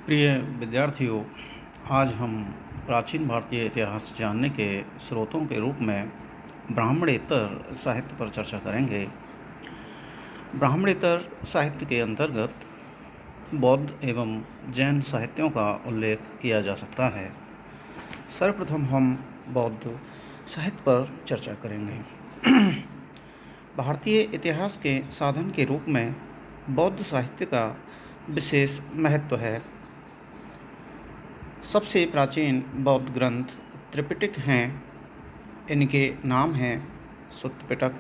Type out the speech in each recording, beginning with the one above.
प्रिय विद्यार्थियों, आज हम प्राचीन भारतीय इतिहास जानने के स्रोतों के रूप में ब्राह्मणेतर साहित्य पर चर्चा करेंगे। ब्राह्मणेतर साहित्य के अंतर्गत बौद्ध एवं जैन साहित्यों का उल्लेख किया जा सकता है। सर्वप्रथम हम बौद्ध साहित्य पर चर्चा करेंगे। भारतीय इतिहास के साधन के रूप में बौद्ध साहित्य का विशेष महत्व है। सबसे प्राचीन बौद्ध ग्रंथ त्रिपिटक हैं। इनके नाम हैं सुत्त पिटक,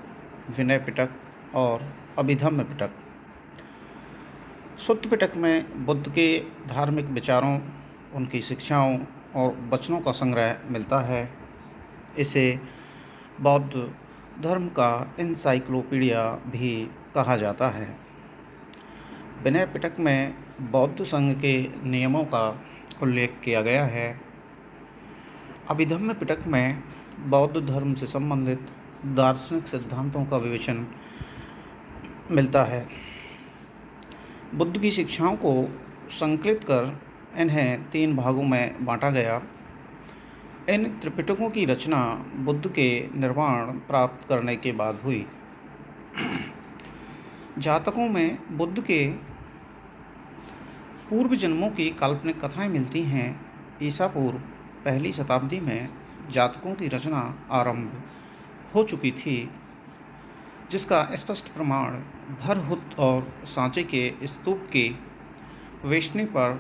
विनय पिटक और अभिधम्म पिटक। सुत्त पिटक में बुद्ध के धार्मिक विचारों, उनकी शिक्षाओं और वचनों का संग्रह मिलता है। इसे बौद्ध धर्म का एनसाइक्लोपीडिया भी कहा जाता है। विनय पिटक में बौद्ध संघ के नियमों का उल्लेख किया गया है। अभिधम्म पिटक में बौद्ध धर्म से संबंधित दार्शनिक सिद्धांतों का विवेचन मिलता है। बुद्ध की शिक्षाओं को संकलित कर इन्हें 3 भागों में बांटा गया। इन त्रिपिटकों की रचना बुद्ध के निर्वाण प्राप्त करने के बाद हुई। जातकों में बुद्ध के पूर्व जन्मों की काल्पनिक कथाएं मिलती हैं। ईसा पूर्व पहली शताब्दी में जातकों की रचना आरंभ हो चुकी थी, जिसका स्पष्ट प्रमाण भरहुत और सांचे के स्तूप की वेष्टनी पर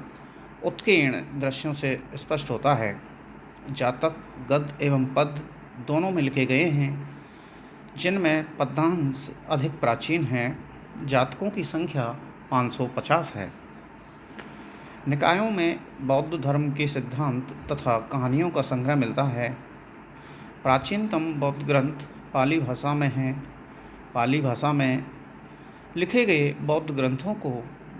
उत्कीर्ण दृश्यों से स्पष्ट होता है। जातक गद्य एवं पद्य दोनों में लिखे गए हैं, जिनमें पद्यांश अधिक प्राचीन हैं। जातकों की संख्या 550 है। निकायों में बौद्ध धर्म के सिद्धांत तथा कहानियों का संग्रह मिलता है। प्राचीनतम बौद्ध ग्रंथ पाली भाषा में हैं। पाली भाषा में लिखे गए बौद्ध ग्रंथों को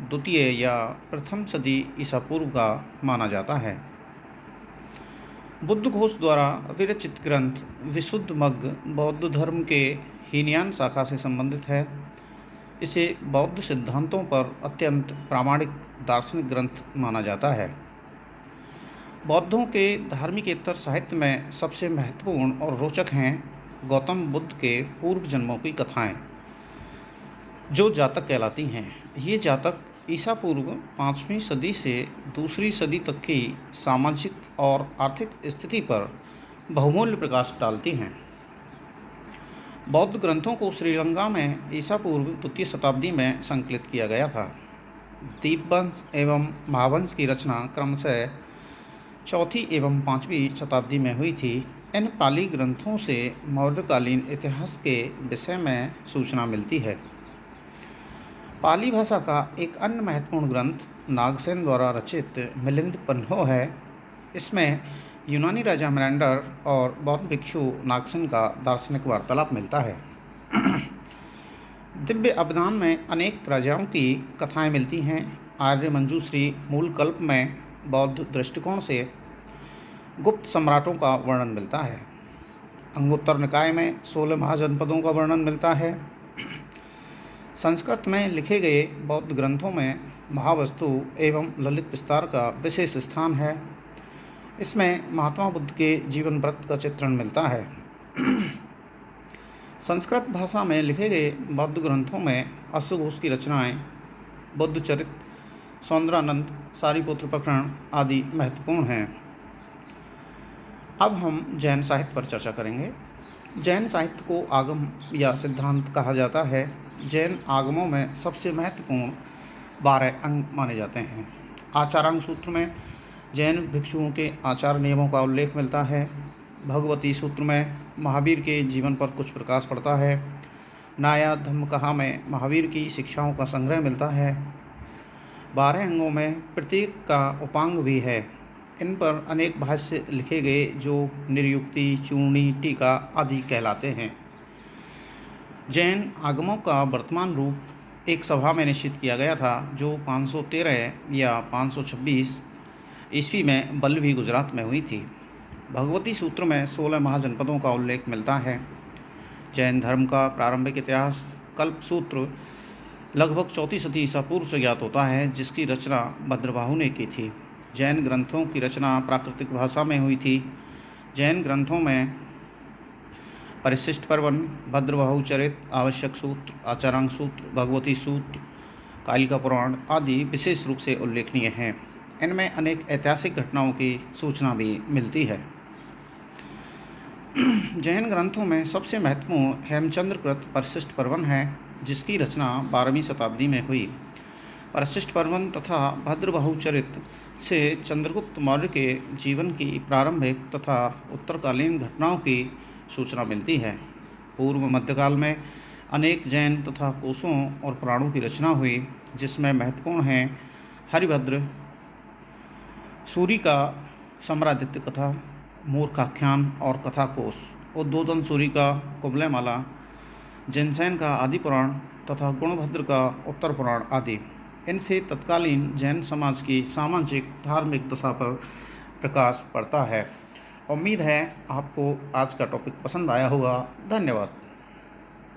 द्वितीय या प्रथम सदी ईसा पूर्व का माना जाता है। बुद्ध घोष द्वारा विरचित ग्रंथ विशुद्धमग्ग बौद्ध धर्म के हीनयान शाखा से संबंधित है। इसे बौद्ध सिद्धांतों पर अत्यंत प्रामाणिक दार्शनिक ग्रंथ माना जाता है। बौद्धों के धार्मिकेतर साहित्य में सबसे महत्वपूर्ण और रोचक हैं गौतम बुद्ध के पूर्व जन्मों की कथाएं, जो जातक कहलाती हैं। ये जातक ईसा पूर्व 5वीं सदी से 2री सदी तक की सामाजिक और आर्थिक स्थिति पर बहुमूल्य प्रकाश डालती हैं। बौद्ध ग्रंथों को श्रीलंका में ईसा पूर्व 2री शताब्दी में संकलित किया गया था। दीपवंश एवं महावंश की रचना क्रमशः 4वीं एवं 5वीं शताब्दी में हुई थी। इन पाली ग्रंथों से मौर्यकालीन इतिहास के विषय में सूचना मिलती है। पाली भाषा का एक अन्य महत्वपूर्ण ग्रंथ नागसेन द्वारा रचित मिलिंद पन्हो है। इसमें यूनानी राजा मेनेंडर और बौद्ध भिक्षु नागसेन का दार्शनिक वार्तालाप मिलता है। दिव्य अभिधान में अनेक राजाओं की कथाएं मिलती हैं। आर्य मंजूश्री मूल कल्प में बौद्ध दृष्टिकोण से गुप्त सम्राटों का वर्णन मिलता है। अंगुत्तर निकाय में 16 महाजनपदों का वर्णन मिलता है। संस्कृत में लिखे गए बौद्ध ग्रंथों में महावस्तु एवं ललित विस्तार का विशेष स्थान है। इसमें महात्मा बुद्ध के जीवन व्रत का चित्रण मिलता है। संस्कृत भाषा में लिखे गए बौद्ध ग्रंथों में अश्वघोष की रचनाएं, बुद्ध चरित, सौंदरानंद, सारिपुत्र प्रकरण आदि महत्वपूर्ण हैं। अब हम जैन साहित्य पर चर्चा करेंगे। जैन साहित्य को आगम या सिद्धांत कहा जाता है। जैन आगमों में सबसे महत्वपूर्ण 12 अंग माने जाते हैं। आचारांग सूत्र में जैन भिक्षुओं के आचार नियमों का उल्लेख मिलता है। भगवती सूत्र में महावीर के जीवन पर कुछ प्रकाश पड़ता है। नाया धम्मकहा में महावीर की शिक्षाओं का संग्रह मिलता है। 12 अंगों में प्रत्येक का उपांग भी है। इन पर अनेक भाष्य लिखे गए, जो निर्युक्ति, चूर्णी, टीका आदि कहलाते हैं। जैन आगमों का वर्तमान रूप एक सभा में निश्चित किया गया था, जो 513 या 526 ईस्वी में बल्लभी, गुजरात में हुई थी। भगवती सूत्र में 16 महाजनपदों का उल्लेख मिलता है। जैन धर्म का प्रारंभिक इतिहास कल्प सूत्र लगभग 34 सदी ईसा पूर्व से ज्ञात होता है, जिसकी रचना भद्रबाहु ने की थी। जैन ग्रंथों की रचना प्राकृतिक भाषा में हुई थी। जैन ग्रंथों में परिशिष्ट पर्वन, भद्रबाहु चरित, आवश्यक सूत्र, आचारांग सूत्र, भगवती सूत्र, कालिका पुराण आदि विशेष रूप से उल्लेखनीय हैं। इनमें अनेक ऐतिहासिक घटनाओं की सूचना भी मिलती है। जैन ग्रंथों में सबसे महत्वपूर्ण हेमचंद्रकृत परिशिष्ट पर्वन है, जिसकी रचना 12वीं शताब्दी में हुई। परिशिष्ट पर्वन तथा भद्रबाहु चरित से चंद्रगुप्त मौर्य के जीवन की प्रारंभिक तथा उत्तरकालीन घटनाओं की सूचना मिलती है। पूर्व मध्यकाल में अनेक जैन तथा कोशों और पुराणों की रचना हुई, जिसमें महत्वपूर्ण हैं हरिभद्र, सूरी का सम्रादित्य कथा, मूर्खाख्यान और कथा कोश, उद्बोधन सूरी का कुबलयमाला, जिनसेन का आदि पुराण तथा गुणभद्र का उत्तर पुराण आदि। इनसे तत्कालीन जैन समाज की सामाजिक धार्मिक दशा पर प्रकाश पड़ता है। उम्मीद है आपको आज का टॉपिक पसंद आया होगा। धन्यवाद।